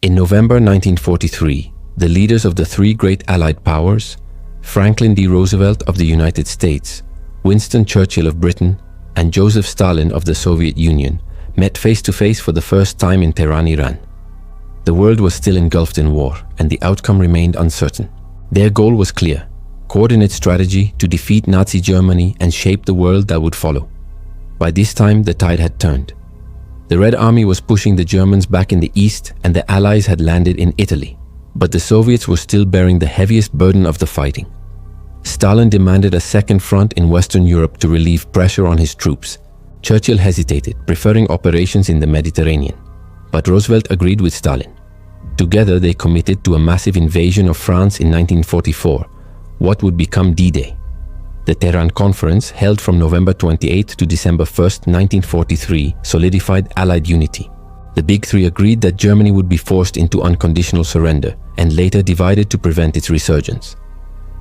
In November 1943, the leaders of the three great Allied powers, Franklin D. Roosevelt of the United States, Winston Churchill of Britain, and Joseph Stalin of the Soviet Union, met face-to-face for the first time in Tehran, Iran. The world was still engulfed in war, and the outcome remained uncertain. Their goal was clear: coordinate strategy to defeat Nazi Germany and shape the world that would follow. By this time, the tide had turned. The Red Army was pushing the Germans back in the east, and the Allies had landed in Italy. But the Soviets were still bearing the heaviest burden of the fighting. Stalin demanded a second front in Western Europe to relieve pressure on his troops. Churchill hesitated, preferring operations in the Mediterranean. But Roosevelt agreed with Stalin. Together, they committed to a massive invasion of France in 1944, what would become D-Day. The Tehran Conference, held from November 28 to December 1, 1943, solidified Allied unity. The Big Three agreed that Germany would be forced into unconditional surrender and later divided to prevent its resurgence.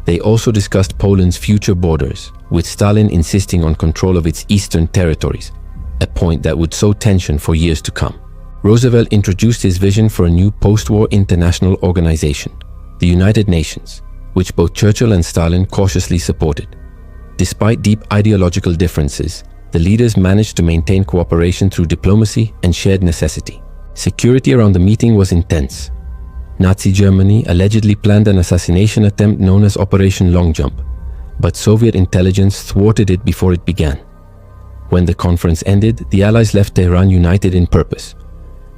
They also discussed Poland's future borders, with Stalin insisting on control of its eastern territories, a point that would sow tension for years to come. Roosevelt introduced his vision for a new post-war international organization, the United Nations, which both Churchill and Stalin cautiously supported. Despite deep ideological differences, the leaders managed to maintain cooperation through diplomacy and shared necessity. Security around the meeting was intense. Nazi Germany allegedly planned an assassination attempt known as Operation Long Jump, but Soviet intelligence thwarted it before it began. When the conference ended, the Allies left Tehran united in purpose.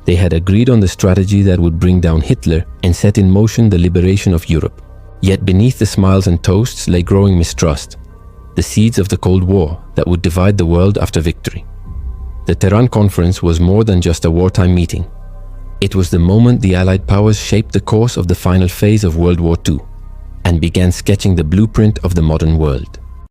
They had agreed on the strategy that would bring down Hitler and set in motion the liberation of Europe. Yet beneath the smiles and toasts lay growing mistrust, the seeds of the Cold War that would divide the world after victory. The Tehran Conference was more than just a wartime meeting. It was the moment the Allied powers shaped the course of the final phase of World War II and began sketching the blueprint of the modern world.